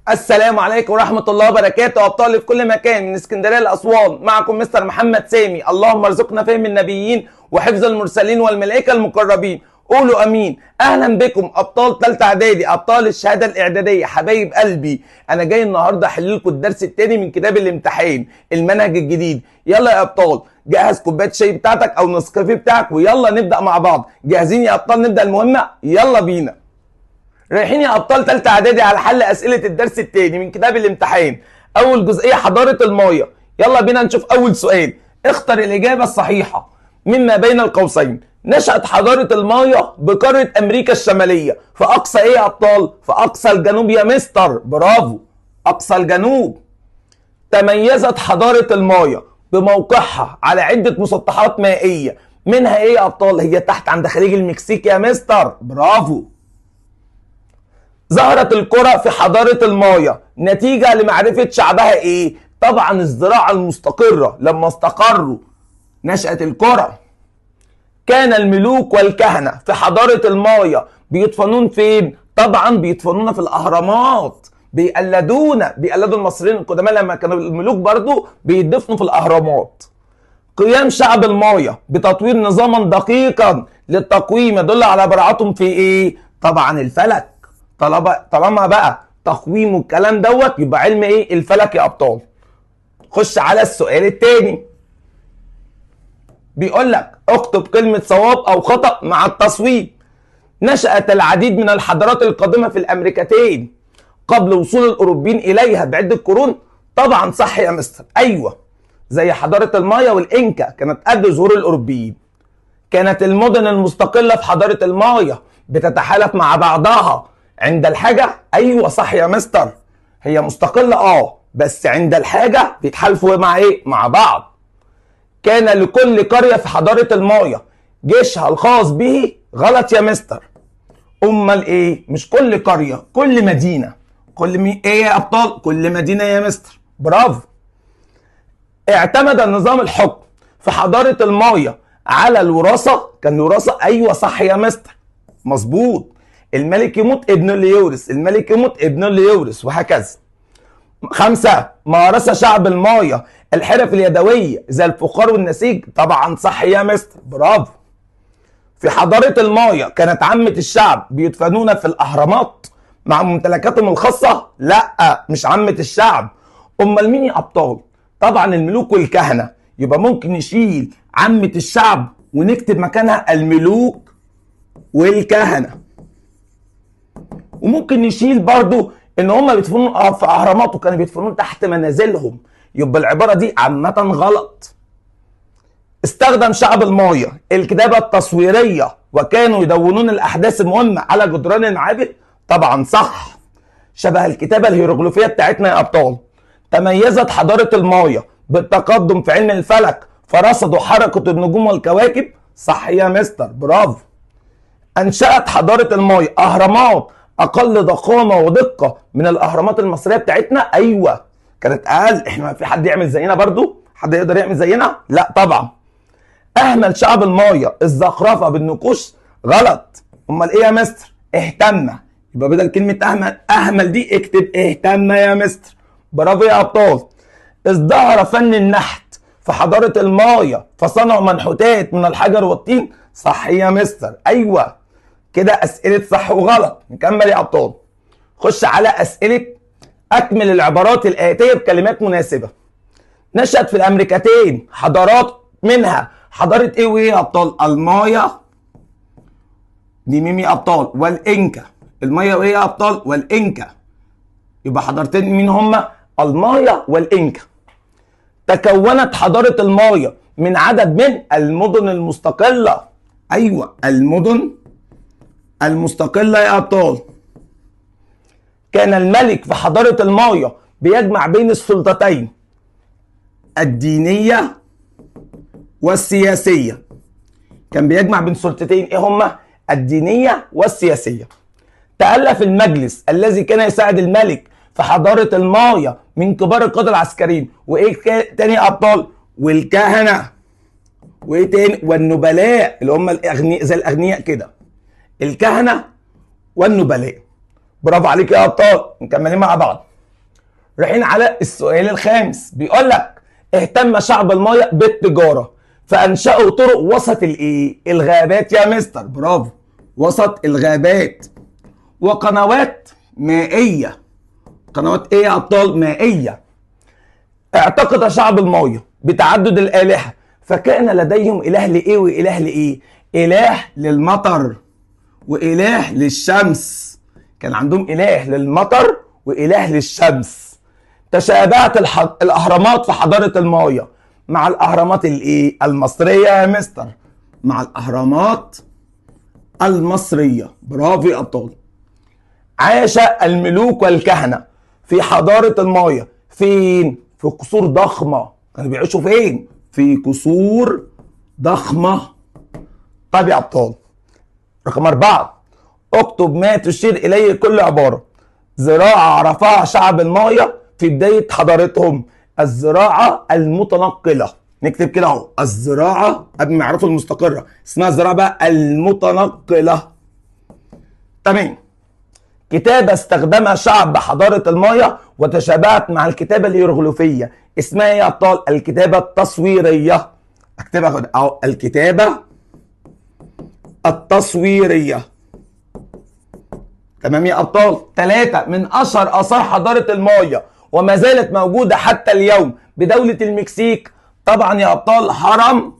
السلام عليكم ورحمة الله وبركاته. أبطال في كل مكان من اسكندرية لأسوان، معكم مستر محمد سامي. اللهم ارزقنا فهم النبيين وحفظ المرسلين والملائكة المقربين، قولوا أمين. أهلا بكم أبطال تالتة إعدادي، أبطال الشهادة الإعدادية، حبايب قلبي. أنا جاي النهاردة أحل لكم الدرس التاني من كتاب الامتحان، المنهج الجديد. يلا يا أبطال، جهز كوباية الشاي بتاعتك أو نسكافيه بتاعك ويلا نبدأ مع بعض. جاهزين يا أبطال نبدأ المهمة؟ يلا بينا. رايحين يا ابطال تالتة اعدادي على حل اسئله الدرس الثاني من كتاب الامتحان. اول جزئيه حضاره المايه. يلا بينا نشوف اول سؤال. اختر الاجابه الصحيحه مما بين القوسين. نشأت حضاره المايه بقاره امريكا الشماليه في اقصى ايه يا ابطال؟ في اقصى الجنوب يا مستر، برافو، اقصى الجنوب. تميزت حضاره المايه بموقعها على عده مسطحات مائيه، منها ايه يا ابطال؟ هي تحت عند خليج المكسيك يا مستر، برافو. ظهرت القرى في حضارة المايا نتيجة لمعرفة شعبها ايه؟ طبعا الزراعة المستقرة. لما استقروا نشأت القرى. كان الملوك والكهنة في حضارة المايا بيدفنون فين؟ طبعا بيدفنون في الأهرامات. بيقلدوا المصريين القدماء لما كانوا الملوك برضو بيدفنوا في الأهرامات. قيام شعب المايا بتطوير نظاما دقيقا للتقويم يدل على براعتهم في ايه؟ طبعا الفلك. طالما بقى تقويم والكلام دوت يبقى علم ايه؟ الفلك يا ابطال. خش على السؤال الثاني. بيقول لك اكتب كلمة صواب او خطأ مع التصويب. نشأت العديد من الحضارات القادمة في الامريكتين قبل وصول الاوروبيين اليها بعدة قرون. طبعا صح يا مستر، ايوه، زي حضارة المايا والانكا كانت قبل ظهور الاوروبيين. كانت المدن المستقلة في حضارة المايا بتتحالف مع بعضها عند الحاجة. ايوه صح يا مستر، هي مستقلة بس عند الحاجة بيتحالفوا مع ايه؟ مع بعض. كان لكل قرية في حضارة المايا جيشها الخاص به. غلط يا مستر، امال ايه؟ مش كل قرية، كل مدينة. ايه يا ابطال؟ كل مدينة يا مستر، برافو. اعتمد نظام الحكم في حضارة المايا على الوراثة. كان وراثة، ايوه صح يا مستر، مظبوط. الملك يموت ابنه اللي يورث، الملك يموت ابنه اللي يورث، وهكذا. 5. مارس شعب المايا الحرف اليدوية زي الفخار والنسيج. طبعا صح يا مستر، برافو. في حضارة المايا كانت عامة الشعب بيدفنون في الأهرامات مع ممتلكاتهم الخاصة؟ لا، مش عامة الشعب. أمال مين يا أبطال؟ طبعا الملوك والكهنة. يبقى ممكن نشيل عامة الشعب ونكتب مكانها الملوك والكهنة. وممكن نشيل برضو ان هم بيدفنون في اهرامات وكانوا بيدفنون تحت منازلهم. يبقى العباره دي عامه غلط. استخدم شعب المايا الكتابه التصويريه وكانوا يدونون الاحداث المهمه على جدران المعابد. طبعا صح، شبه الكتابه الهيروغليفيه بتاعتنا يا ابطال. تميزت حضاره المايا بالتقدم في علم الفلك فرصدوا حركه النجوم والكواكب. صح يا مستر، برافو. انشأت حضاره المايا اهرامات اقل ضخامه ودقه من الاهرامات المصريه بتاعتنا. ايوه كانت اقل. احنا في حد يعمل زينا برضو؟ حد يقدر يعمل زينا؟ لا طبعا. اهمل شعب المايا الزخرفه بالنقوش. غلط. امال ايه يا مستر؟ اهتم. يبقى بدل كلمه اهمل دي اكتب اهتم يا مستر، برافو يا ابطال. ازدهر فن النحت في حضاره المايا فصنعوا منحوتات من الحجر والطين. صح يا مستر، ايوه. كده اسئله صح وغلط. نكمل يا ابطال. خش على اسئله اكمل العبارات الاتيه بكلمات مناسبه. نشأت في الامريكتين حضارات، منها حضاره ايه وايه يا ابطال؟ المايا دي ميم يا ابطال، والانكا. المايا وايه يا ابطال؟ والانكا. يبقى حضارتين مين هما؟ المايا والانكا. تكونت حضاره المايا من عدد من المدن المستقله. ايوه المدن المستقلة يا أبطال. كان الملك في حضارة المايا بيجمع بين السلطتين الدينية والسياسية. كان بيجمع بين سلطتين، ايه هما؟ الدينية والسياسية. تألف المجلس الذي كان يساعد الملك في حضارة المايا من كبار القادة العسكريين، وايه تاني يا أبطال؟ والكهنة. وايه تاني؟ والنبلاء اللي هم الأغنياء، زي الأغنياء كده، الكهنة والنبلاء. برافو عليك يا ابطال. مكملين مع بعض. رايحين على السؤال الخامس، بيقول لك اهتم شعب المايا بالتجاره فانشأوا طرق وسط الايه؟ الغابات يا مستر، برافو، وسط الغابات، وقنوات مائيه. قنوات ايه يا ابطال؟ مائيه. اعتقد شعب المايا بتعدد الالهه فكان لديهم اله لايه واله لايه؟ اله للمطر واله للشمس. كان عندهم اله للمطر واله للشمس. تشابهت الاهرامات في حضاره المايا مع الاهرامات الايه؟ المصريه يا مستر، مع الاهرامات المصريه، برافو يا ابطال. عاش الملوك والكهنه في حضاره المايا فين؟ في قصور ضخمه. كانوا بيعيشوا فين؟ في قصور ضخمه. طب يا ابطال، رقم 4، اكتب ما تشير اليه كل عباره. زراعه عرفها شعب المايا في بدايه حضارتهم، الزراعه المتنقله. نكتب كده اهو، الزراعه قبل ما يعرفوا المستقره اسمها الزراعه بقى المتنقله. تمام. كتابه استخدمها شعب حضاره المايا وتشابهت مع الكتابه الهيروغليفيه اسمها ايه يا ابطال؟ الكتابه التصويريه. اكتبها كده اهو، الكتابه التصويريه. تمام يا ابطال. 3، من اشهر اثار حضاره المايا وما زالت موجوده حتى اليوم بدوله المكسيك طبعا يا ابطال هرم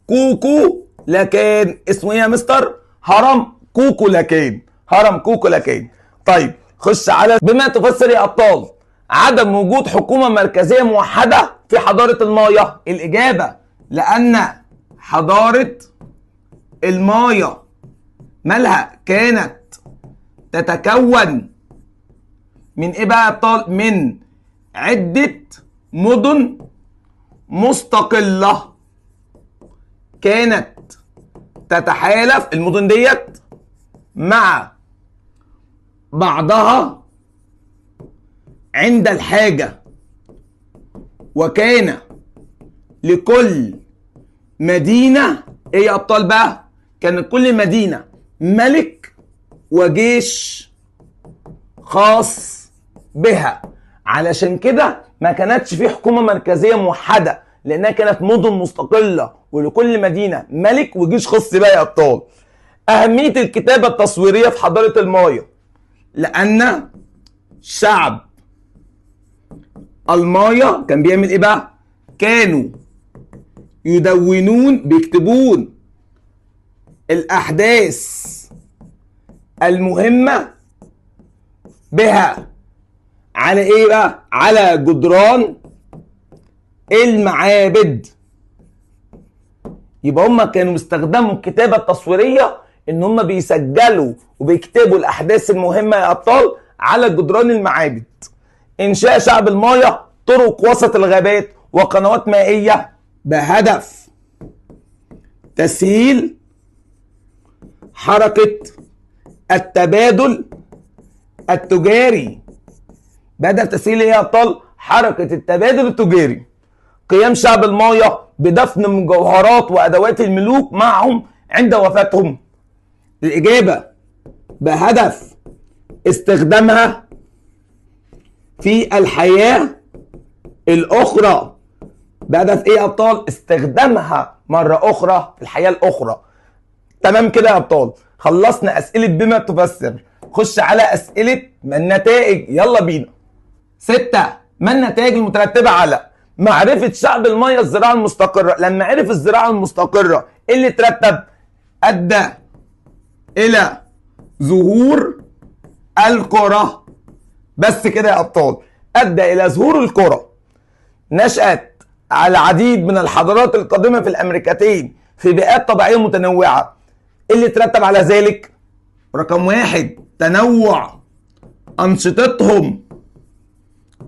كوكو لاكان. اسمه ايه يا مستر؟ هرم كوكو لاكان. هرم كوكو لاكان. طيب خش على بما تفسر يا ابطال عدم وجود حكومه مركزيه موحده في حضاره المايا. الاجابه لان حضاره المايا مالها؟ كانت تتكون من ايه بقى يا ابطال؟ من عده مدن مستقله. كانت تتحالف المدن ديت مع بعضها عند الحاجه، وكان لكل مدينه ايه يا ابطال بقى؟ كان كل مدينه ملك وجيش خاص بها. علشان كده ما كانتش في حكومه مركزيه موحده لانها كانت مدن مستقله ولكل مدينه ملك وجيش خاص بها يا ابطال. اهميه الكتابه التصويريه في حضاره المايا لان شعب المايا كان بيعمل ايه بقى؟ كانوا يدونون، بيكتبون الاحداث المهمه بها على ايه بقى؟ على جدران المعابد. يبقى هم كانوا مستخدموا الكتابه التصويريه ان هم بيسجلوا وبيكتبوا الاحداث المهمه يا ابطال على جدران المعابد. انشاء شعب المايا طرق وسط الغابات وقنوات مائيه بهدف تسهيل حركه التبادل التجاري. بهدف تسهيل ايه يا ابطال؟ حركه التبادل التجاري. قيام شعب المايا بدفن مجوهرات وادوات الملوك معهم عند وفاتهم. الاجابه بهدف استخدامها في الحياه الاخرى. بهدف ايه يا ابطال؟ استخدامها مره اخرى في الحياه الاخرى. تمام كده يا ابطال، خلصنا اسئله بما تفسر. خش على اسئله ما النتائج، يلا بينا. 6، ما النتائج المترتبه على معرفه شعب المايا الزراعه المستقره؟ لما عرف الزراعه المستقره ايه اللي ترتب؟ ادى الى ظهور القرى. بس كده يا ابطال، ادى الى ظهور القرى. نشأت العديد من الحضارات القادمه في الامريكتين في بيئات طبيعيه متنوعه. ايه اللي ترتب على ذلك؟ رقم 1، تنوع انشطتهم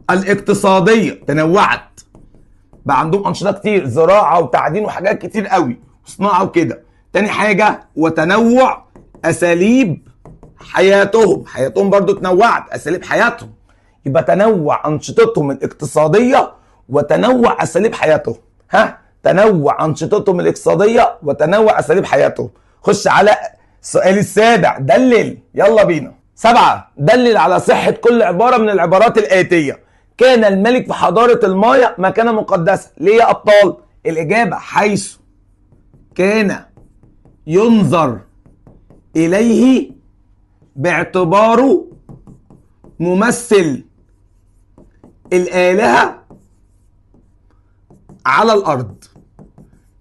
الاقتصاديه. تنوعت بقى عندهم انشطه كتير، زراعه وتعدين وحاجات كتير قوي وصناعه وكده. تاني حاجه، وتنوع اساليب حياتهم. حياتهم برضو تنوعت، اساليب حياتهم. يبقى تنوع انشطتهم الاقتصاديه وتنوع اساليب حياتهم. تنوع انشطتهم الاقتصاديه وتنوع اساليب حياتهم. خش على السؤال السابع، دلل، يلا بينا. 7، دلل على صحه كل عباره من العبارات الاتيه. كان الملك في حضارة المايا مكانة مقدسة. ليه يا أبطال؟ الإجابة حيث كان ينظر إليه باعتباره ممثل الآلهة على الأرض.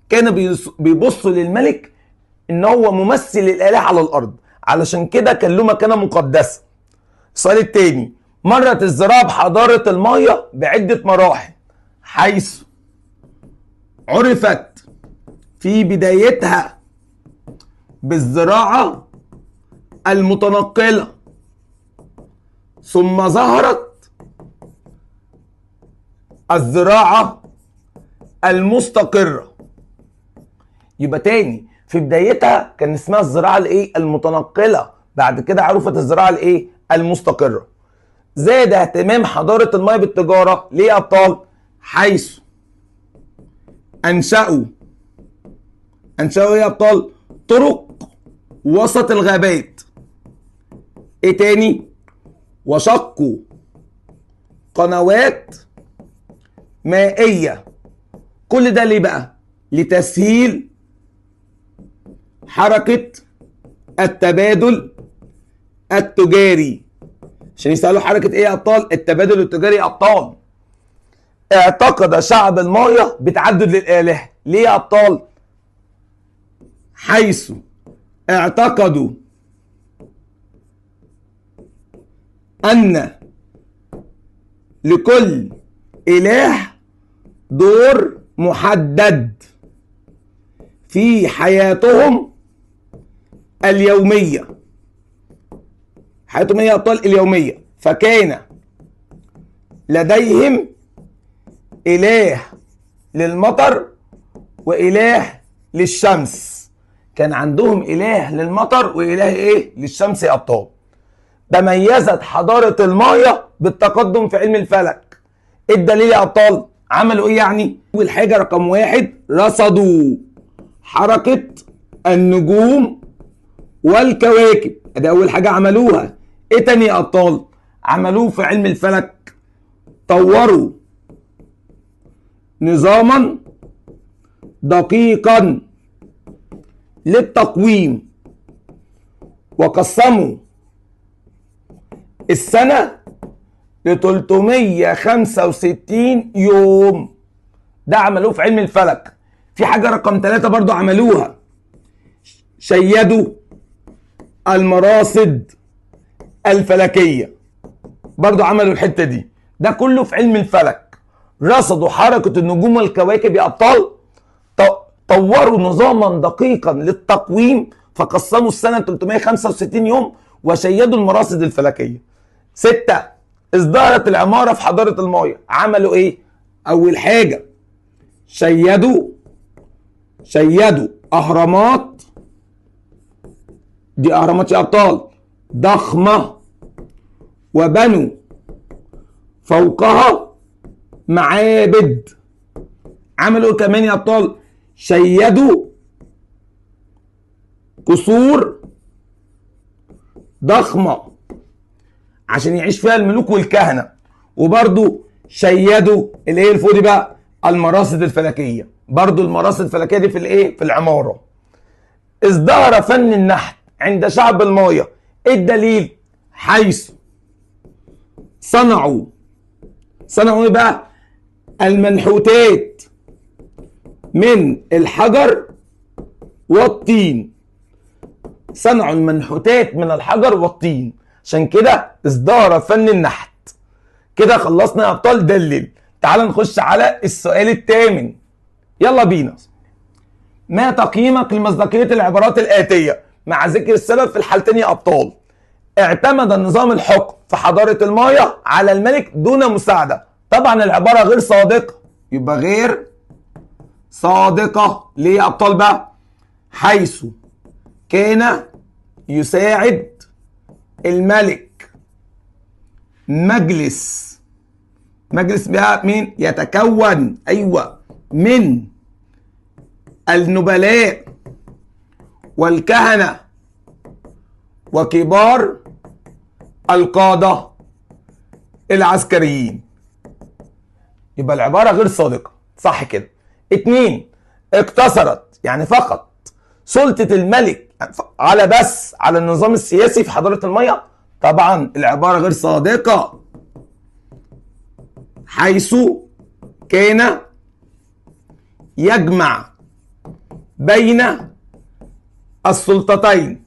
كان بيبصوا للملك إن هو ممثل الآلهة على الأرض، علشان كده كان له مكانة مقدسة. السؤال التاني، مرت الزراعة بحضارة المايا بعدة مراحل، حيث عرفت في بدايتها بالزراعة المتنقلة، ثم ظهرت الزراعة المستقرة. يبقى تاني، في بدايتها كان اسمها الزراعة الايه؟ المتنقلة. بعد كده عرفت الزراعة الايه؟ المستقرة. زاد اهتمام حضارة المايا بالتجارة. ليه يا أبطال؟ حيث أنشأوا ايه يا أبطال؟ طرق وسط الغابات. ايه تاني؟ وشقوا قنوات مائية. كل ده ليه بقى؟ لتسهيل حركة التبادل التجاري. عشان يسألوا حركة ايه يا أبطال؟ التبادل التجاري يا أبطال. اعتقد شعب المايا بتعدد للآلهة. ليه يا أبطال؟ حيث اعتقدوا أن لكل إله دور محدد في حياتهم اليومية. حياتهم ايه يا أبطال؟ اليومية. فكان لديهم إله للمطر وإله للشمس. كان عندهم إله للمطر وإله إيه؟ للشمس يا أبطال. تميزت حضارة المايا بالتقدم في علم الفلك. إيه الدليل يا أبطال؟ عملوا إيه يعني؟ أول حاجة رقم واحد، رصدوا حركة النجوم والكواكب. ده أول حاجة عملوها. إيه تاني يا أبطال؟ عملوه في علم الفلك، طوروا نظاما دقيقا للتقويم، وقسموا السنة ل 365 يوم. ده عملوه في علم الفلك. في حاجة رقم 3 برضو عملوها، شيدوا المراصد الفلكية. برضو عملوا الحتة دي. ده كله في علم الفلك. رصدوا حركة النجوم والكواكب يا أبطال، طوروا نظاما دقيقا للتقويم، فقسموا السنة 365 يوم، وشيدوا المراصد الفلكية. 6، ازدهرت العمارة في حضارة المايا. عملوا ايه؟ أول حاجة شيدوا أهرامات. دي أهرامات يا أبطال ضخمة، وبنوا فوقها معابد. عملوا كمان يا أبطال؟ شيدوا قصور ضخمة عشان يعيش فيها الملوك والكهنة. وبرضو شيدوا الايه الفوق دي بقى؟ المراصد الفلكية. برضو المراصد الفلكية دي في الايه؟ في العمارة. ازدهر فن النحت عند شعب المايا. ايه الدليل؟ حيث صنعوا ايه بقى؟ المنحوتات من الحجر والطين. صنعوا المنحوتات من الحجر والطين، عشان كده ازدهر فن النحت. كده خلصنا يا ابطال دلل. تعال نخش على السؤال الثامن. يلا بينا. ما تقييمك لمصداقية العبارات الآتية مع ذكر السبب في الحالتين يا ابطال؟ اعتمد النظام الحكم في حضارة المايا على الملك دون مساعدة. طبعا العبارة غير صادقة، يبقى غير صادقة. ليه يا ابطال بقى؟ حيث كان يساعد الملك مجلس بقى مين؟ يتكون من النبلاء والكهنة وكبار القادة العسكريين. يبقى العبارة غير صادقة، صح كده. 2، اقتصرت يعني فقط سلطة الملك على النظام السياسي في حضارة المية، طبعا العبارة غير صادقة، حيث كان يجمع بين السلطتين.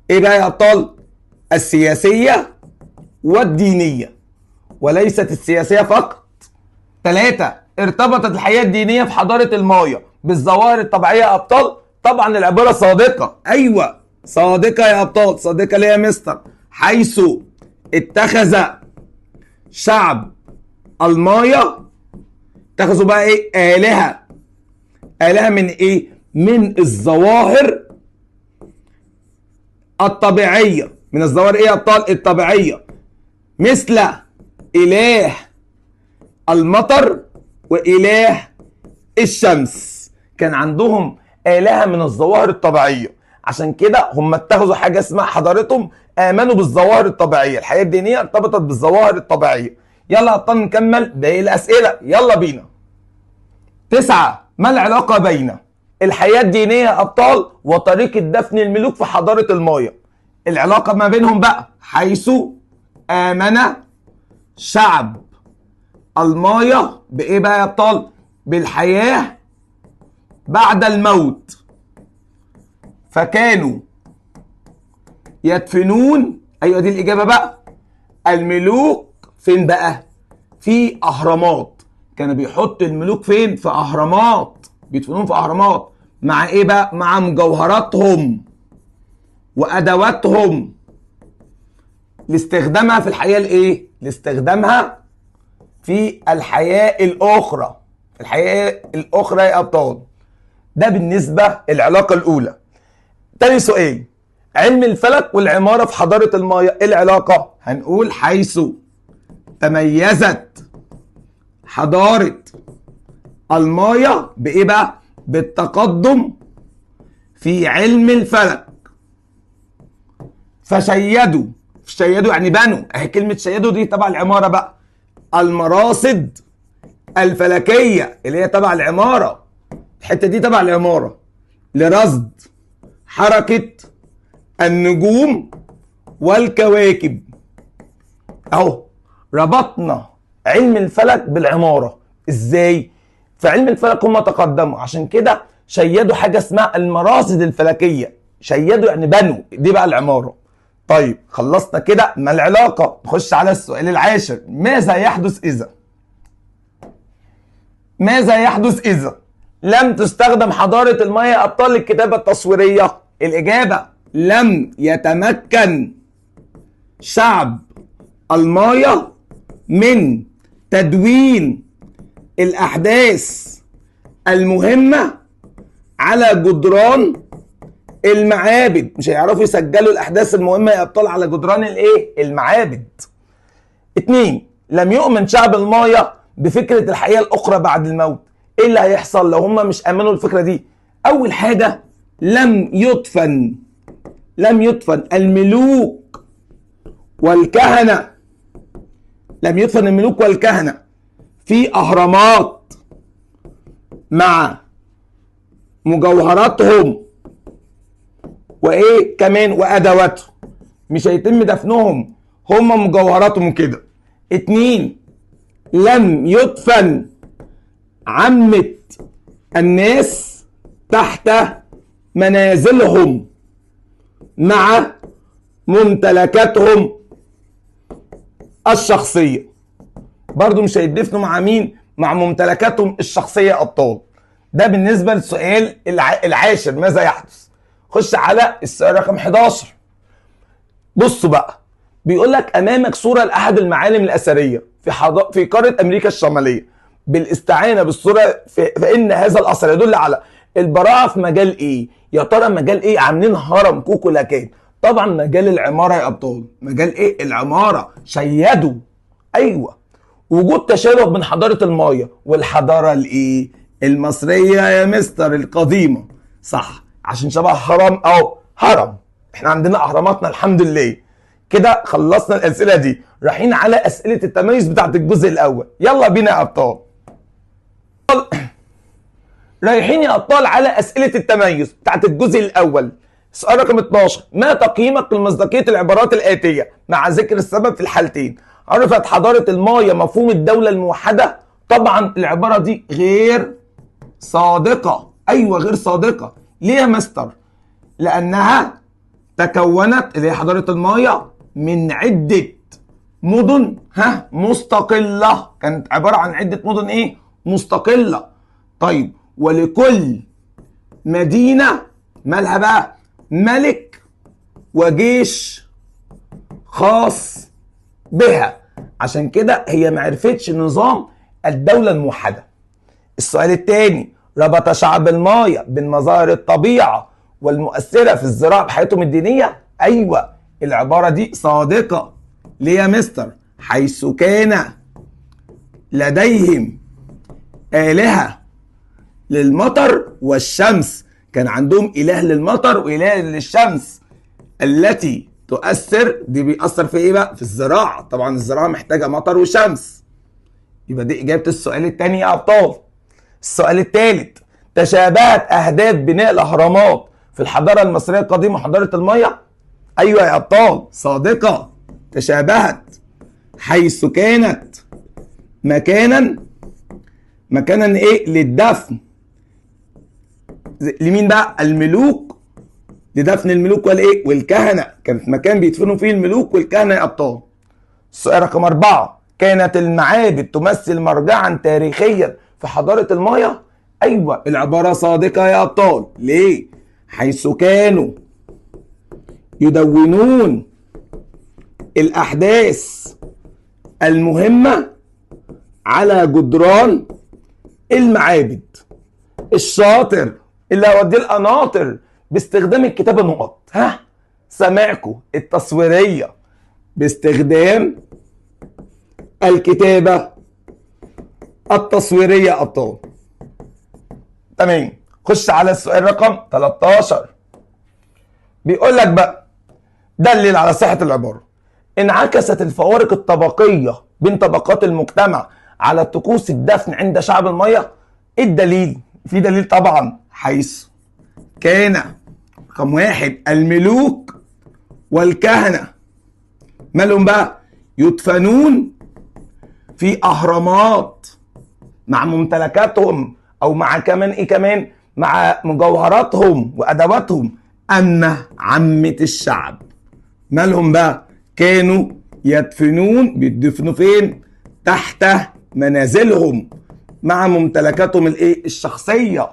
ايه بقى يا ابطال؟ السياسية والدينية، وليست السياسية فقط. 3، ارتبطت الحياة الدينية في حضارة المايا بالظواهر الطبيعية يا ابطال، طبعا العبارة صادقة. ايوه صادقة يا ابطال. صادقة ليه يا مستر؟ حيث اتخذ شعب المايا، اتخذوا بقى ايه؟ آلهة. آلهة من ايه؟ من الظواهر الطبيعية. من الظواهر ايه يا ابطال؟ الطبيعية، مثل إله المطر وإله الشمس. كان عندهم آلهة من الظواهر الطبيعية، عشان كده هم اتخذوا حاجة اسمها حضارتهم آمنوا بالظواهر الطبيعية. الحياة الدينية ارتبطت بالظواهر الطبيعية. يلا يا ابطال نكمل باقي الأسئلة، يلا بينا. 9، ما العلاقة بين الحياة الدينية يا أبطال وطريقة دفن الملوك في حضارة المايا؟ العلاقة ما بينهم بقى، حيث آمن شعب المايا بإيه بقى يا أبطال؟ بالحياة بعد الموت، فكانوا يدفنون، أيوة دي الإجابة بقى، الملوك فين بقى؟ في أهرامات. كانوا بيحط الملوك فين؟ في أهرامات، بيدفنوهم في أهرامات. مع إيه بقى؟ مع مجوهراتهم وأدواتهم لاستخدامها في الحياة الإيه؟ لاستخدامها في الحياة الأخرى. في الحياة الأخرى يا أبطال. ده بالنسبة العلاقة الأولى. تاني سؤال، علم الفلك والعمارة في حضارة المايا، إيه العلاقة؟ هنقول حيث تميزت حضارة المايا بإيه بقى؟ بالتقدم في علم الفلك، فشيدوا. شيدوا يعني بنوا، اهي كلمة شيدوا دي تبع العمارة بقى. المراصد الفلكية اللي هي تبع العمارة، الحتة دي تبع العمارة، لرصد حركة النجوم والكواكب. اهو ربطنا علم الفلك بالعمارة. ازاي؟ في علم الفلك هم تقدموا، عشان كده شيدوا حاجة اسمها المراصد الفلكية. شيدوا يعني بنوا، دي بقى العمارة. طيب خلصنا كده ما العلاقة. نخش على السؤال العاشر، ماذا يحدث إذا لم تستخدم حضارة المايا أبطال الكتابة التصويرية؟ الإجابة، لم يتمكن شعب المايا من تدوين الأحداث المهمة على جدران المعابد. مش هيعرفوا يسجلوا الأحداث المهمة يا أبطال على جدران الإيه؟ المعابد. 2، لم يؤمن شعب المايا بفكرة الحياة الأخرى بعد الموت. إيه اللي هيحصل لو هم مش آمنوا الفكرة دي؟ أول حاجة، لم يدفن الملوك والكهنة. لم يدفن الملوك والكهنة في أهرامات مع مجوهراتهم وإيه كمان وأدواتهم. مش هيتم دفنهم هم مجوهراتهم كده. 2، لم يدفن عامة الناس تحت منازلهم مع ممتلكاتهم الشخصية. برضو مش هيدفنوا مع مين؟ مع ممتلكاتهم الشخصية أبطال. ده بالنسبة للسؤال العاشر، ماذا يحدث. خش على السؤال رقم 11. بصوا بقى، بيقول لك أمامك صورة لأحد المعالم الأثرية في قارة أمريكا الشمالية بالاستعانة بالصورة، فإن هذا الأثر يدل على البراعة في مجال إيه؟ يا ترى مجال إيه؟ عاملين هرم كوكو لاكان. طبعا مجال العمارة يا أبطال. مجال إيه؟ العمارة. شيدوا. أيوه. وجود تشابه بين حضارة المايا والحضارة الإيه؟ المصرية يا مستر القديمة. صح، عشان شبه هرم أو هرم. إحنا عندنا أهراماتنا الحمد لله. كده خلصنا الاسئله دي، رايحين على اسئله التميز بتاعت الجزء الاول. يلا بينا يا ابطال. رايحين يا ابطال على اسئله التميز بتاعت الجزء الاول. سؤال رقم 12، ما تقييمك لمصداقيه العبارات الاتيه مع ذكر السبب في الحالتين؟ عرفت حضاره المايا مفهوم الدوله الموحده؟ طبعا العباره دي غير صادقه. ايوه غير صادقه. ليه يا مستر؟ لانها تكونت، اللي هي حضاره المايا، من عده مدن مستقله. كانت عباره عن عده مدن ايه؟ مستقله. طيب ولكل مدينه مالها بقى؟ ملك وجيش خاص بها. عشان كده هي ما عرفتش نظام الدوله الموحده. السؤال الثاني، ربط شعب المايا بين مظاهر الطبيعه والمؤثره في الزراعه بحياتهم الدينيه؟ ايوه العباره دي صادقه. ليه يا مستر؟ حيث كان لديهم آلهة للمطر والشمس. كان عندهم إله للمطر وإله للشمس التي تؤثر، دي بيأثر في إيه بقى؟ في الزراعة. طبعا الزراعة محتاجة مطر وشمس. يبقى دي إجابة السؤال الثاني يا أبطال. السؤال الثالث، تشابهت أهداف بناء الأهرامات في الحضارة المصرية القديمة وحضارة المايا؟ أيوة يا أبطال صادقة، تشابهت، حيث كانت مكانا ايه؟ للدفن. لمين بقى؟ الملوك، لدفن الملوك والايه؟ والكهنه. كانت مكان بيدفنوا فيه الملوك والكهنه يا ابطال. السؤال رقم 4، كانت المعابد تمثل مرجعا تاريخيا في حضاره المايا؟ ايوه العباره صادقه يا ابطال. ليه؟ حيث كانوا يدونون الاحداث المهمه على جدران المعابد. الشاطر اللي هوديه القناطر باستخدام الكتابه نقط. سامعكم التصويريه باستخدام الكتابه التصويريه ابطال. تمام. خش على السؤال رقم 13. بيقول لك بقى دلل على صحه العباره. انعكست الفوارق الطبقيه بين طبقات المجتمع على طقوس الدفن عند شعب المايا؟ ايه الدليل؟ في دليل طبعا. حيث كان رقم 1 الملوك والكهنة مالهم بقى؟ يدفنون في أهرامات مع ممتلكاتهم، أو مع كمان إيه كمان؟ مع مجوهراتهم وأدواتهم. أما عامة الشعب مالهم بقى؟ كانوا يدفنون، بيدفنوا فين؟ تحت منازلهم مع ممتلكاتهم الايه؟ الشخصيه.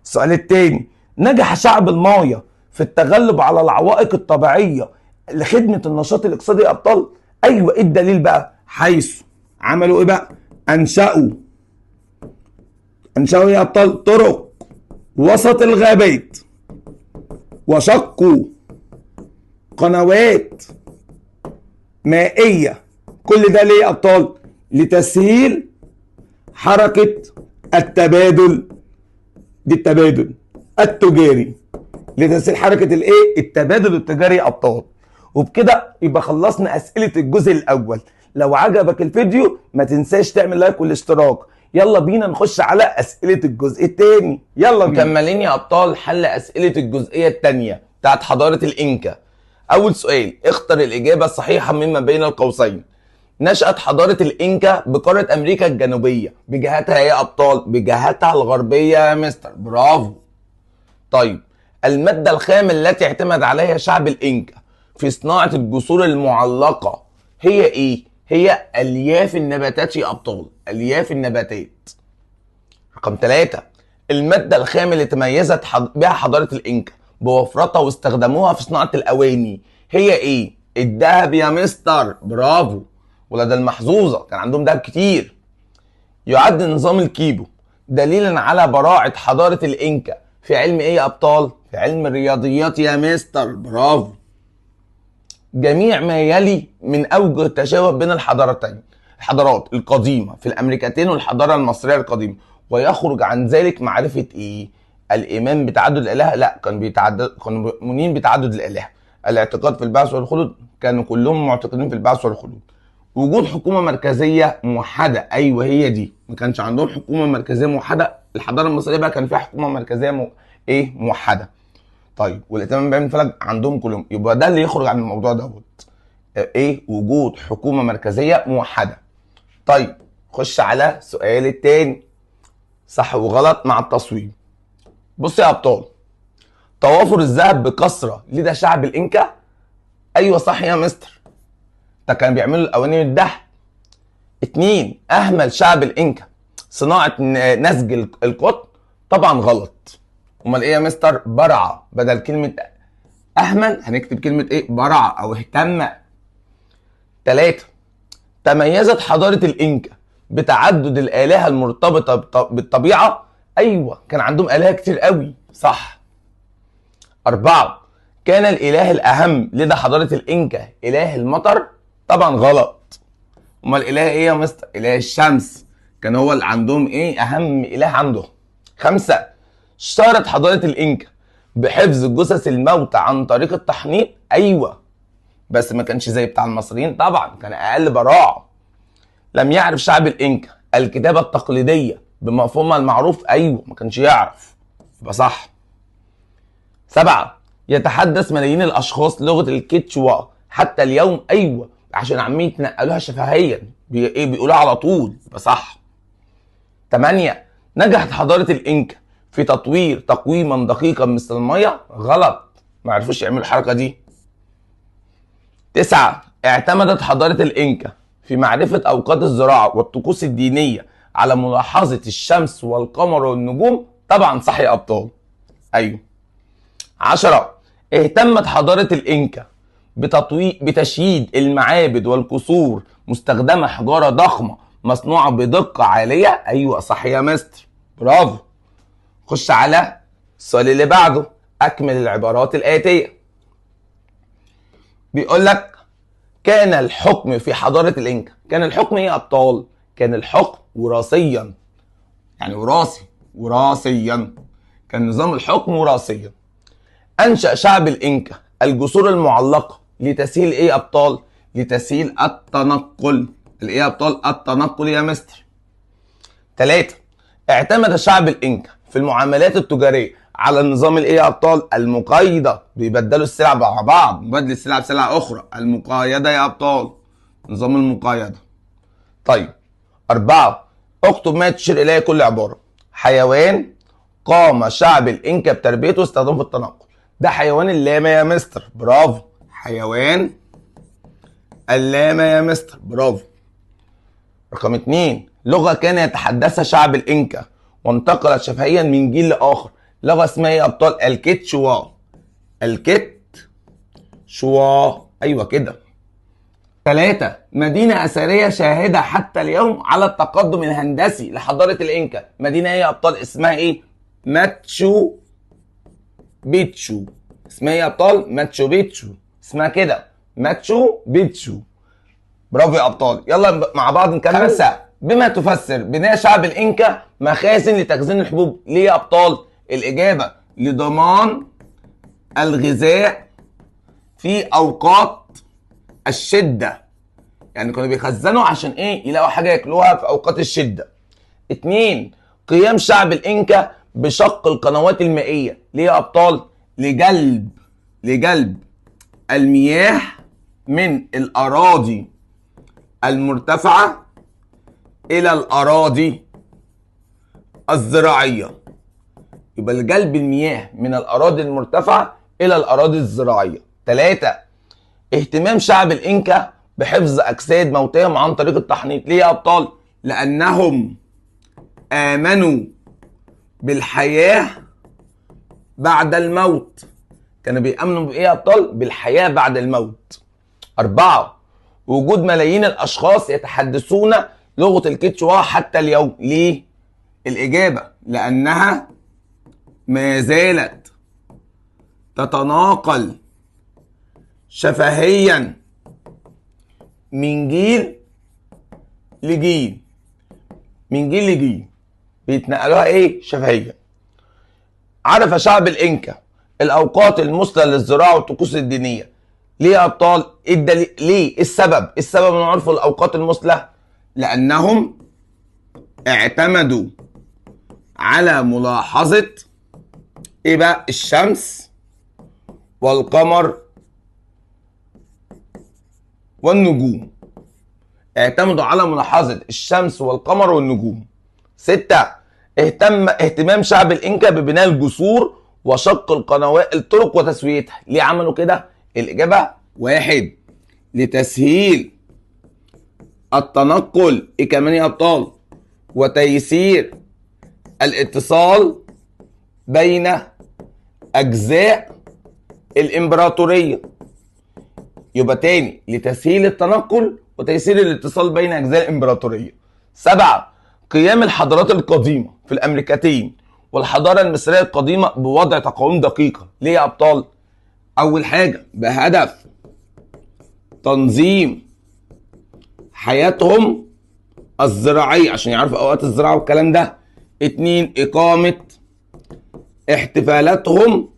السؤال الثاني، نجح شعب المايا في التغلب على العوائق الطبيعيه لخدمه النشاط الاقتصادي يا ابطال؟ ايوه. ايه الدليل بقى؟ حيث عملوا ايه بقى؟ انشأوا يا ابطال طرق وسط الغابات، وشقوا قنوات مائيه. كل ده ليه يا ابطال؟ لتسهيل حركة التبادل. دي التبادل التجاري، لتسهيل حركة الايه؟ التبادل التجاري يا ابطال. وبكده يبقى خلصنا اسئلة الجزء الاول. لو عجبك الفيديو ما تنساش تعمل لايك والاشتراك. يلا بينا نخش على اسئلة الجزء الثاني. يلا بينا. مكملين يا ابطال حل اسئلة الجزئية الثانية بتاعت حضارة الانكا. اول سؤال، اختر الاجابة الصحيحة مما بين القوسين. نشأت حضارة الإنكا بقارة أمريكا الجنوبية، بجهتها يا أبطال؟ بجهتها الغربية يا مستر، برافو. طيب المادة الخام التي اعتمد عليها شعب الإنكا في صناعة الجسور المعلقة هي إيه؟ هي ألياف النباتات يا أبطال، ألياف النباتات. رقم 3، المادة الخام اللي تميزت بها حضارة الإنكا بوفرتها واستخدموها في صناعة الأواني هي إيه؟ الذهب يا مستر، برافو. ولدى المحظوظة كان عندهم دهب كتير. يعد نظام الكيبو دليلا على براعة حضارة الإنكا في علم إيه يا أبطال؟ في علم الرياضيات يا مستر، برافو. جميع ما يلي من أوجه التشابه بين الحضارات القديمة في الأمريكتين والحضارة المصرية القديمة، ويخرج عن ذلك معرفة إيه؟ الإيمان بتعدد الآلهة؟ لا، كانوا مؤمنين بتعدد الآلهة. الاعتقاد في البعث والخلود؟ كانوا كلهم معتقدين في البعث والخلود. وجود حكومه مركزيه موحده، ايوه هي دي، ما كانش عندهم حكومه مركزيه موحده. الحضاره المصريه بقى كان فيها حكومه مركزيه موحده. طيب والاهتمام بعلم الفلك عندهم كلهم، يبقى ده اللي يخرج عن الموضوع دوت وجود حكومه مركزيه موحده. طيب خش على السؤال التاني، صح وغلط مع التصويب. بص يا ابطال، توافر الذهب بكثره لدى شعب الانكا، ايوه صح يا مستر، ده كانوا بيعملوا الاواني من الذهب. 2 اهمل شعب الانكا صناعه نسج القطن، طبعا غلط. امال ايه يا مستر؟ برعه، بدل كلمه اهمل هنكتب كلمه برعه او اهتم. 3 تميزت حضاره الانكا بتعدد الالهه المرتبطه بالطبيعه، ايوه كان عندهم الهه كتير قوي، صح. 4 كان الاله الاهم لدى حضاره الانكا اله المطر، طبعا غلط. امال الاله ايه يا مستر؟ اله الشمس، كان هو اللي عندهم اهم اله عندهم. 5 اشتهرت حضاره الانكا بحفظ جثث الموتى عن طريق التحنيط، ايوه بس ما كانش زي بتاع المصريين، طبعا كان اقل براعه. لم يعرف شعب الانكا الكتابه التقليديه بمفهومها المعروف، ايوه ما كانش يعرف، يبقى صح. 7 يتحدث ملايين الاشخاص لغه الكيتشوا حتى اليوم، ايوه عشان عمالين يتنقلوها شفهيا بيقولوها على طول، يبقى صح. 8 نجحت حضاره الانكا في تطوير تقويما دقيقا مثل الميه، غلط، ما عرفوش يعملوا الحركه دي. 9 اعتمدت حضاره الانكا في معرفه اوقات الزراعه والطقوس الدينيه على ملاحظه الشمس والقمر والنجوم، طبعا صح يا ابطال، ايوه. 10 اهتمت حضاره الانكا بتشييد المعابد والقصور مستخدمه حجاره ضخمه مصنوعه بدقه عاليه، ايوه صح يا مستر، برافو. خش على السؤال اللي بعده، اكمل العبارات الاتيه. بيقول لك كان الحكم في حضاره الانكا، كان الحكم ايه يا ابطال؟ كان الحكم وراثيا، يعني وراثيا، كان نظام الحكم وراثيا. انشأ شعب الانكا الجسور المعلقه لتسهيل ايه يا ابطال؟ لتسهيل التنقل. الايه يا ابطال؟ التنقل يا مستر. 3 اعتمد شعب الانكا في المعاملات التجاريه على النظام الايه يا ابطال؟ المقايضه، بيبدلوا السلع مع بعض، مبادله السلع بسلع اخرى، المقايضه يا ابطال، نظام المقايضه. طيب 4 اكتب ما تشير اليه كل عباره. حيوان قام شعب الانكا بتربيته واستخدامه في التنقل، ده حيوان اللاما يا مستر، برافو، حيوان اللاما يا مستر، برافو. رقم 2 لغه كان يتحدثها شعب الانكا وانتقلت شفهيا من جيل لاخر، لغه اسمها ايه يا ابطال؟ الكيتشوا. الكيتشوا، ايوه كده. 3 مدينه اثريه شاهده حتى اليوم على التقدم الهندسي لحضاره الانكا، مدينه ايه يا ابطال؟ اسمها ايه؟ ماتشو بيتشو. اسمها ايه يا ابطال؟ ماتشو بيتشو، اسمها كده ماتشو بيتشو، برافو يا ابطال. يلا مع بعض نكمل. 5 بما تفسر بناء شعب الانكا مخازن لتخزين الحبوب، ليه يا ابطال؟ الاجابه لضمان الغذاء في اوقات الشده، يعني كانوا بيخزنوا عشان يلاقوا حاجه ياكلوها في اوقات الشده. 2 قيام شعب الانكا بشق القنوات المائيه، ليه يا ابطال؟ لجلب المياه من الاراضي المرتفعه الى الاراضي الزراعيه، يبقى لجلب المياه من الاراضي المرتفعه الى الاراضي الزراعيه. 3 اهتمام شعب الانكا بحفظ اجساد موتاهم عن طريق التحنيط، ليه يا ابطال؟ لانهم امنوا بالحياه بعد الموت، كانوا بيامنوا بايه يا ابطال؟ بالحياه بعد الموت. 4 وجود ملايين الاشخاص يتحدثون لغه الكيتشوا حتى اليوم، ليه؟ الاجابه لانها ما زالت تتناقل شفهيا من جيل لجيل، بيتنقلوها شفهيا. عرف شعب الانكا الاوقات المثلى للزراعه والطقوس الدينيه، ليه يا ابطال؟ ايه الدليل؟ ليه؟ السبب من عرف الاوقات المثلى لانهم اعتمدوا على ملاحظة ايه بقى؟ الشمس والقمر والنجوم. اعتمدوا على ملاحظة الشمس والقمر والنجوم. 6. اهتمام شعب الإنكا ببناء الجسور وشق القنوات الطرق وتسويتها. ليه عملوا كده؟ الإجابة 1. لتسهيل التنقل. ايه كمان يا أبطال؟ وتيسير الاتصال بين أجزاء الإمبراطورية. يبقى تاني، لتسهيل التنقل وتيسير الاتصال بين أجزاء الإمبراطورية. 7. قيام الحضارات القديمة في الأمريكتين والحضارة المصرية القديمة بوضع تقاويم دقيقة. ليه يا أبطال؟ أول حاجة بهدف تنظيم حياتهم الزراعية عشان يعرفوا أوقات الزراعة والكلام ده. 2. إقامة احتفالاتهم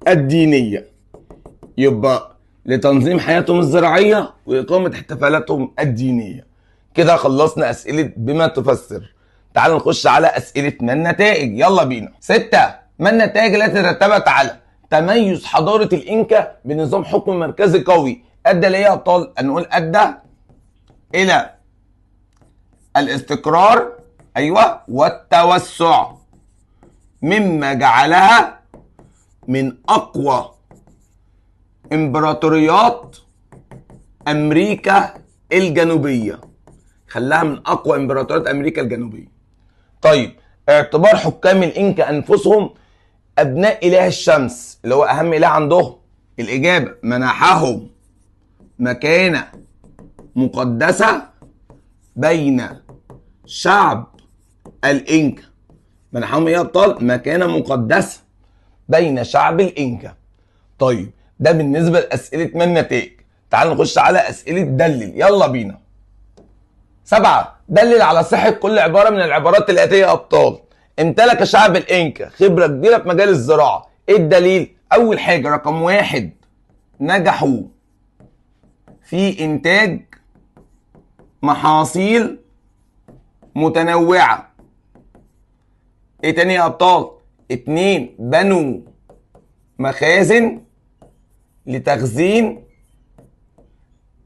الدينية. يبقى لتنظيم حياتهم الزراعية وإقامة احتفالاتهم الدينية. كده خلصنا أسئلة بما تفسر. تعال نخش على أسئلة ما النتائج. يلا بينا. 6. ما النتائج التي ترتبت على تميز حضارة الإنكا بنظام حكم مركزي قوي؟ أدى ليه يا أبطال؟ نقول أدى إلى الاستقرار، أيوه، والتوسع، مما جعلها من أقوى إمبراطوريات أمريكا الجنوبية. خلاها من أقوى إمبراطوريات أمريكا الجنوبية. طيب، اعتبار حكام الإنكا أنفسهم أبناء إله الشمس اللي هو أهم إله عندهم. الإجابة منحهم مكانة مقدسة بين شعب الإنكا. منحهم إيه يا أبطال؟ مكانة مقدسة بين شعب الإنكا. طيب، ده بالنسبة لأسئلة ما النتائج. تعال نخش على أسئلة دلل. يلا بينا. 7. دلل على صحة كل عبارة من العبارات الآتية يا أبطال. امتلك شعب الإنكا خبرة كبيرة في مجال الزراعة. إيه الدليل؟ أول حاجة رقم 1، نجحوا في إنتاج محاصيل متنوعة. إيه تاني يا أبطال؟ 2، بنوا مخازن لتخزين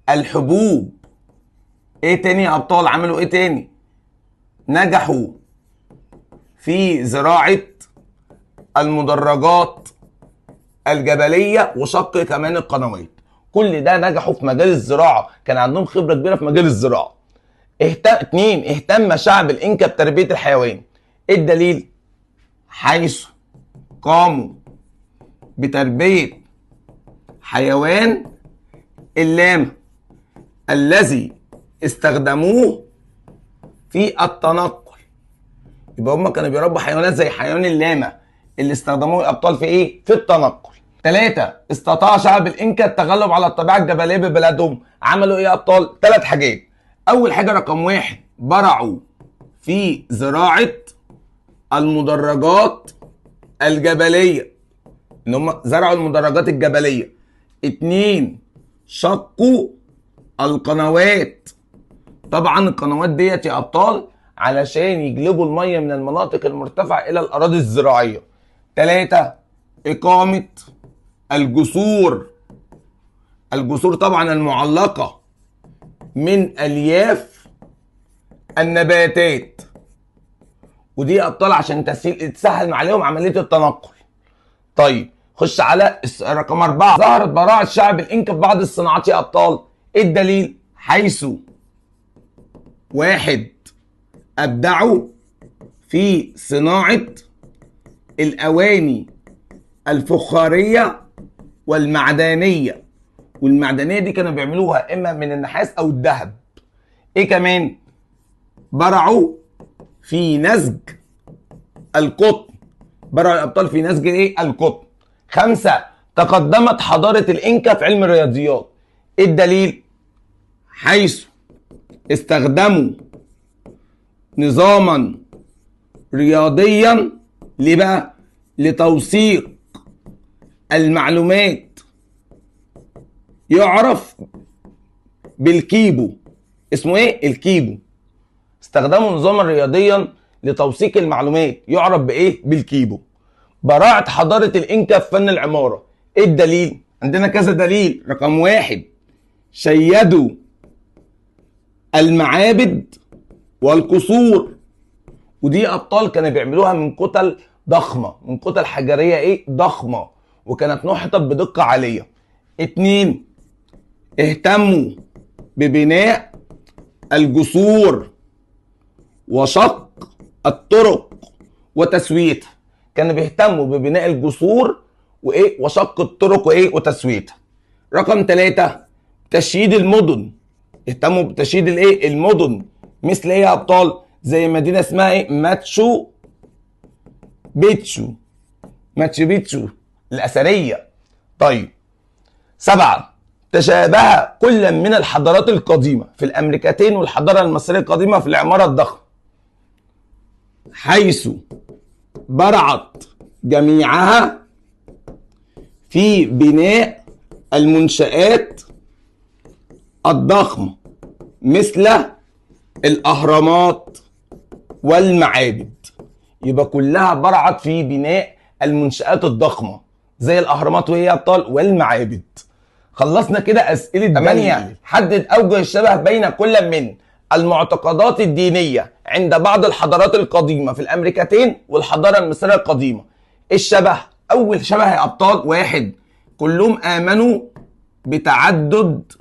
الحبوب. ايه تاني يا ابطال؟ عملوا ايه تاني؟ نجحوا في زراعة المدرجات الجبلية وشق كمان القنوات. كل ده نجحوا في مجال الزراعة، كان عندهم خبرة كبيرة في مجال الزراعة. 2، اهتم شعب الإنكا بتربية الحيوان. ايه الدليل؟ حيث قاموا بتربية حيوان اللاما الذي استخدموه في التنقل. يبقى هم كانوا بيربوا حيوانات زي حيوان اللاما اللي استخدموه الابطال في ايه؟ في التنقل. 3، استطاع شعب الانكا التغلب على الطبيعه الجبليه ببلادهم. عملوا ايه يا ابطال؟ 3 حاجات. اول حاجه رقم 1، برعوا في زراعه المدرجات الجبليه، ان هم زرعوا المدرجات الجبليه. 2، شقوا القنوات. طبعا القنوات ديت يا ابطال علشان يجلبوا الميه من المناطق المرتفعه الى الاراضي الزراعيه. 3، اقامه الجسور. الجسور طبعا المعلقه من الياف النباتات، ودي يا ابطال عشان تسهل عليهم عمليه التنقل. طيب، خش على رقم 4، ظهرت براعه شعب الانكا في بعض الصناعات يا ابطال. ايه الدليل؟ حيث 1، أبدعوا في صناعة الأواني الفخارية والمعدنية. والمعدنية دي كانوا بيعملوها إما من النحاس أو الذهب. إيه كمان؟ برعوا في نسج القطن. برعوا الأبطال في نسج إيه؟ القطن. 5، تقدمت حضارة الإنكا في علم الرياضيات. إيه الدليل؟ حيث استخدموا نظاما رياضيا. ليه بقى؟ لتوثيق المعلومات يعرف بالكيبو. اسمه ايه؟ الكيبو. استخدموا نظاما رياضيا لتوثيق المعلومات يعرف بايه؟ بالكيبو. براعة حضارة الإنكا في فن العمارة. ايه الدليل؟ عندنا كذا دليل. رقم 1، شيدوا المعابد والقصور، ودي ابطال كانوا بيعملوها من كتل ضخمه، من كتل حجريه ايه؟ ضخمه، وكانت نحتت بدقه عاليه. 2، اهتموا ببناء الجسور وشق الطرق وتسويتها. كانوا بيهتموا ببناء الجسور وايه؟ وشق الطرق وايه؟ وتسويتها. رقم 3، تشييد المدن. اهتموا بتشييد الايه؟ المدن. مثل ايه يا ابطال؟ زي مدينه اسمها ايه؟ ماتشو بيتشو. ماتشو بيتشو الاثريه. طيب 7، تشابه كل من الحضارات القديمه في الامريكتين والحضاره المصريه القديمه في العماره الضخمه، حيث برعت جميعها في بناء المنشآت الضخمة مثل الأهرامات والمعابد. يبقى كلها برعت في بناء المنشآت الضخمة زي الأهرامات وهي أبطال والمعابد. خلصنا كده أسئلة 8. حدد أوجه الشبه بين كل من المعتقدات الدينية عند بعض الحضارات القديمة في الأمريكتين والحضارة المصرية القديمة. الشبه، أول شبه يا أبطال: 1، كلهم آمنوا بتعدد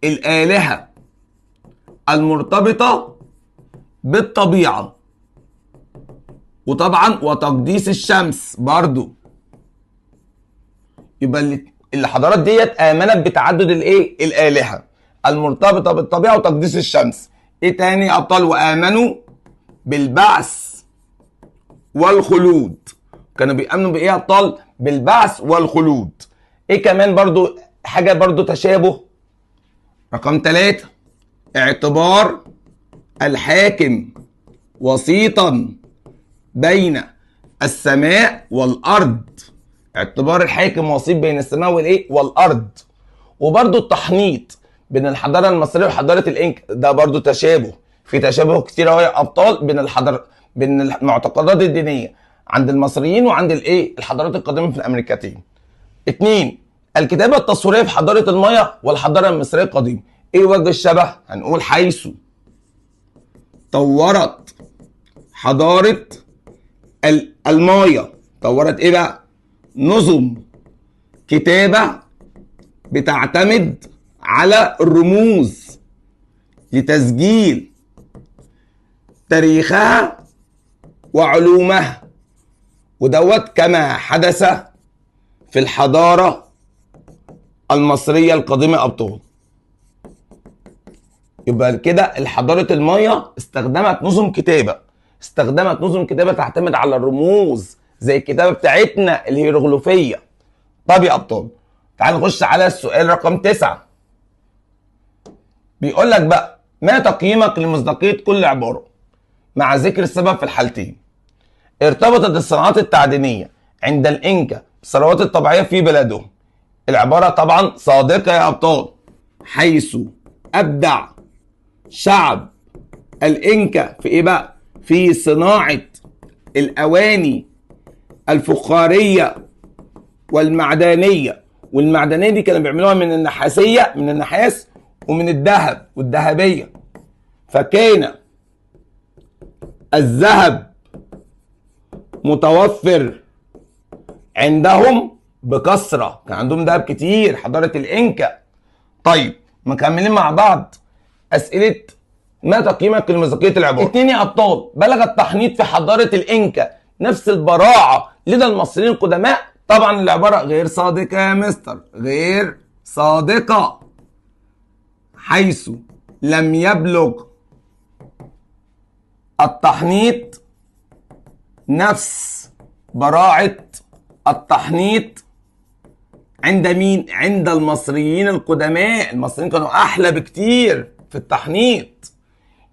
الآلهة المرتبطة بالطبيعة، وطبعا وتقديس الشمس برضو. يبقى الحضارات ديت آمنت بتعدد الايه؟ الآلهة المرتبطة بالطبيعة وتقديس الشمس. ايه تاني يا أبطال؟ وآمنوا بالبعث والخلود. كانوا بيأمنوا بايه يا أبطال؟ بالبعث والخلود. ايه كمان برضو حاجة برضو تشابه؟ رقم 3، اعتبار الحاكم وسيطا بين السماء والأرض. اعتبار الحاكم وسيط بين السماء والايه؟ والأرض. وبرضو التحنيط بين الحضارة المصرية وحضارة الإنك، ده برضو تشابه. في تشابه كتير اهو يا أبطال بين المعتقدات الدينية عند المصريين وعند الايه؟ الحضارات القديمة في الأمريكتين. 2، الكتابة التصويرية في حضارة المايا والحضارة المصرية القديمة. ايه وجه الشبه؟ هنقول حيث طورت حضارة المايا، طورت ايه بقى؟ نظم كتابة بتعتمد على الرموز لتسجيل تاريخها وعلومها، ودوت كما حدث في الحضارة المصرية القديمة أبطال. يبقى كده الحضارة المايا استخدمت نظم كتابة تعتمد على الرموز زي الكتابة بتاعتنا الهيروغليفية. طب يا أبطال تعال نخش على السؤال رقم 9. بيقول لك بقى: ما تقييمك لمصداقية كل عبارة مع ذكر السبب في الحالتين؟ ارتبطت الصناعات التعدينية عند الإنكا بالثروات الطبيعية في بلادهم. العبارة طبعا صادقة يا أبطال، حيث أبدع شعب الإنكا في إيه بقى؟ في صناعة الأواني الفخارية والمعدنية. والمعدنية دي كانوا بيعملوها من النحاسية، من النحاس ومن الذهب والذهبية. فكان الذهب متوفر عندهم بكثرة، كان عندهم ذهب كتير حضارة الإنكا. طيب مكملين مع بعض أسئلة ما تقييمك لمصداقية العبارة. 2 يا أبطال: بلغ التحنيط في حضارة الإنكا نفس البراعة لدى المصريين القدماء؟ طبعا العبارة غير صادقة يا مستر، غير صادقة، حيث لم يبلغ التحنيط نفس براعة التحنيط عند مين؟ عند المصريين القدماء. المصريين كانوا أحلى بكتير في التحنيط.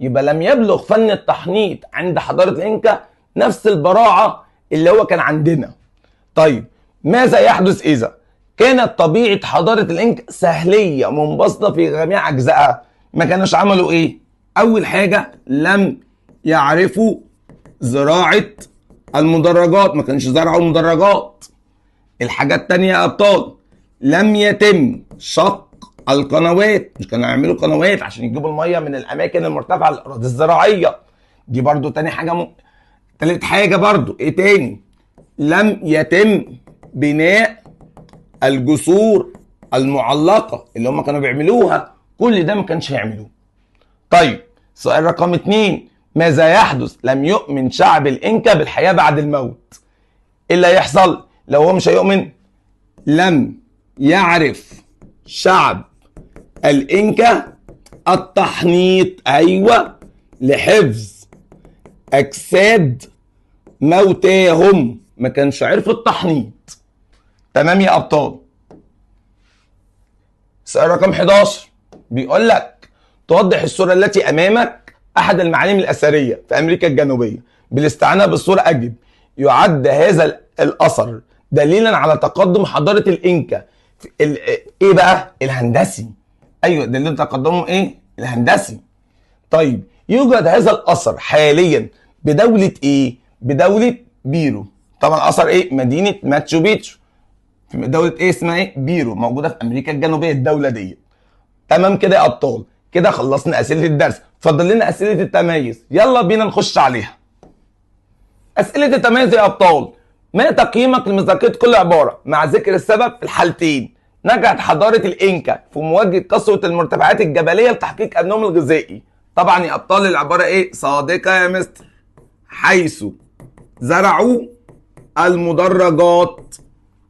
يبقى لم يبلغ فن التحنيط عند حضارة الإنكا نفس البراعة اللي هو كان عندنا. طيب ماذا يحدث إذا كانت طبيعة حضارة الإنكا سهلية منبسطة في جميع أجزائها. ما كانوش عملوا إيه؟ أول حاجة لم يعرفوا زراعة المدرجات، ما كانش زرعوا مدرجات. الحاجة التانية يا أبطال، لم يتم شق القنوات، مش كانوا يعملوا قنوات عشان يجيبوا المية من الأماكن المرتفعة للأراضي الزراعية. دي برضو تاني حاجة. تالت حاجة برضو إيه تاني؟ لم يتم بناء الجسور المعلقة اللي هم كانوا بيعملوها، كل ده ما كانش هيعملوه. طيب سؤال رقم 2، ماذا يحدث لم يؤمن شعب الإنكا بالحياة بعد الموت؟ إيه اللي هيحصل لو هو مش هيؤمن؟ لم يعرف شعب الإنكا التحنيط، أيوة، لحفظ أجساد موتاهم، ما كانش عرفوا التحنيط. تمام يا أبطال. سؤال رقم 11 بيقول لك توضح الصورة التي أمامك أحد المعالم الأثرية في أمريكا الجنوبية بالاستعانة بالصورة. أجب. يعد هذا الأثر دليلا على تقدم حضارة الإنكا إيه بقى؟ الهندسي. أيوة، دليل تقدمهم إيه؟ الهندسي. طيب يوجد هذا الأثر حاليا بدولة إيه؟ بدولة بيرو. طبعا أثر إيه؟ مدينة ماتشو بيتشو في دولة إيه اسمها إيه؟ بيرو، موجودة في أمريكا الجنوبية الدولة دي. تمام كده يا أبطال، كده خلصنا أسئلة الدرس، فضل لنا أسئلة التميز، يلا بينا نخش عليها. أسئلة التميز يا أبطال، ما تقييمك لمذاكرة كل عبارة مع ذكر السبب في الحالتين؟ نجحت حضارة الإنكا في مواجهة كثرة المرتفعات الجبلية لتحقيق أمنهم الغذائي. طبعا يا أبطال العبارة إيه؟ صادقة يا مستر، حيث زرعوا المدرجات،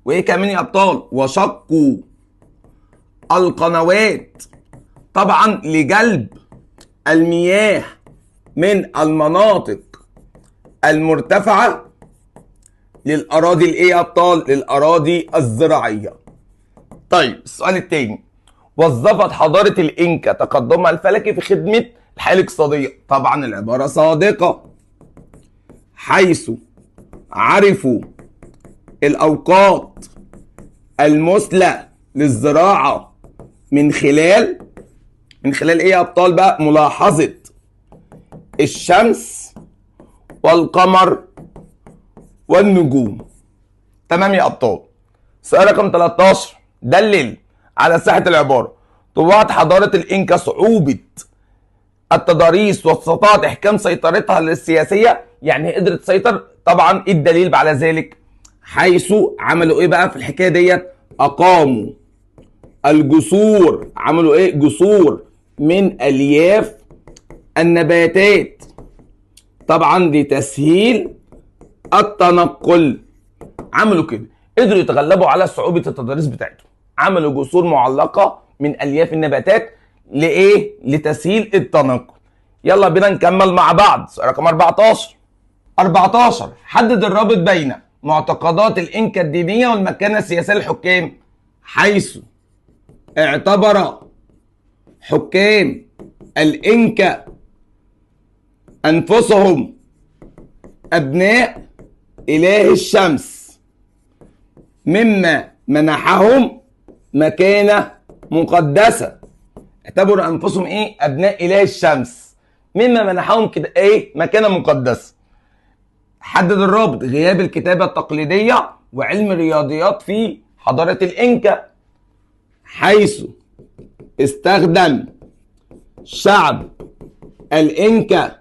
وإيه كمان يا أبطال؟ وشقوا القنوات، طبعا لجلب المياه من المناطق المرتفعة للأراضي الإيه يا أبطال؟ للأراضي الزراعية. طيب السؤال التاني، وظفت حضارة الإنكا تقدمها الفلكي في خدمة الحياة الاقتصادية. طبعا العبارة صادقة، حيث عرفوا الأوقات المثلى للزراعة من خلال إيه يا أبطال بقى؟ ملاحظة الشمس والقمر والنجوم. تمام يا أبطال. سؤال رقم 13، دلل على صحة العبارة. طوعت حضارة الإنكا صعوبة التضاريس واستطاعت إحكام سيطرتها للسياسية، يعني قدرت تسيطر. طبعا إيه الدليل على ذلك؟ حيث عملوا إيه بقى في الحكاية ديت؟ أقاموا الجسور. عملوا إيه؟ جسور من ألياف النباتات، طبعا لتسهيل التنقل. عملوا كده، قدروا يتغلبوا على صعوبة التضاريس بتاعتهم، عملوا جسور معلقة من ألياف النباتات لإيه؟ لتسهيل التنقل. يلا بينا نكمل مع بعض. سؤال رقم 14، حدد الرابط بين معتقدات الإنكا الدينية والمكانة السياسية للحكام، حيث اعتبر حكام الإنكا أنفسهم أبناء إله الشمس، مما منحهم مكانة مقدسة. اعتبروا أنفسهم إيه؟ أبناء إله الشمس، مما منحهم كده إيه؟ مكانة مقدسة. حدد الرابط، غياب الكتابة التقليدية وعلم الرياضيات في حضارة الإنكا، حيث استخدم شعب الإنكا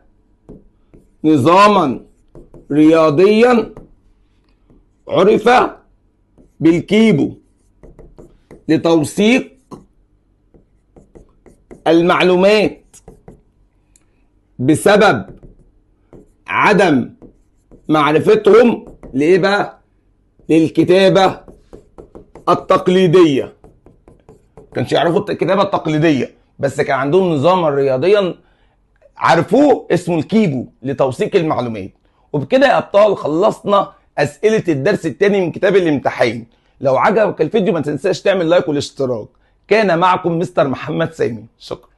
نظاما رياضيا عرف بالكيبو لتوثيق المعلومات بسبب عدم معرفتهم لإيه بقى؟ للكتابة التقليدية. كانش يعرفوا الكتابة التقليدية، بس كان عندهم نظاما رياضيا عرفوه اسمه الكيبو لتوثيق المعلومات. وبكده يا أبطال خلصنا أسئلة الدرس الثاني من كتاب الامتحان. لو عجبك الفيديو ما تنساش تعمل لايك والاشتراك. كان معكم مستر محمد سامي، شكرا.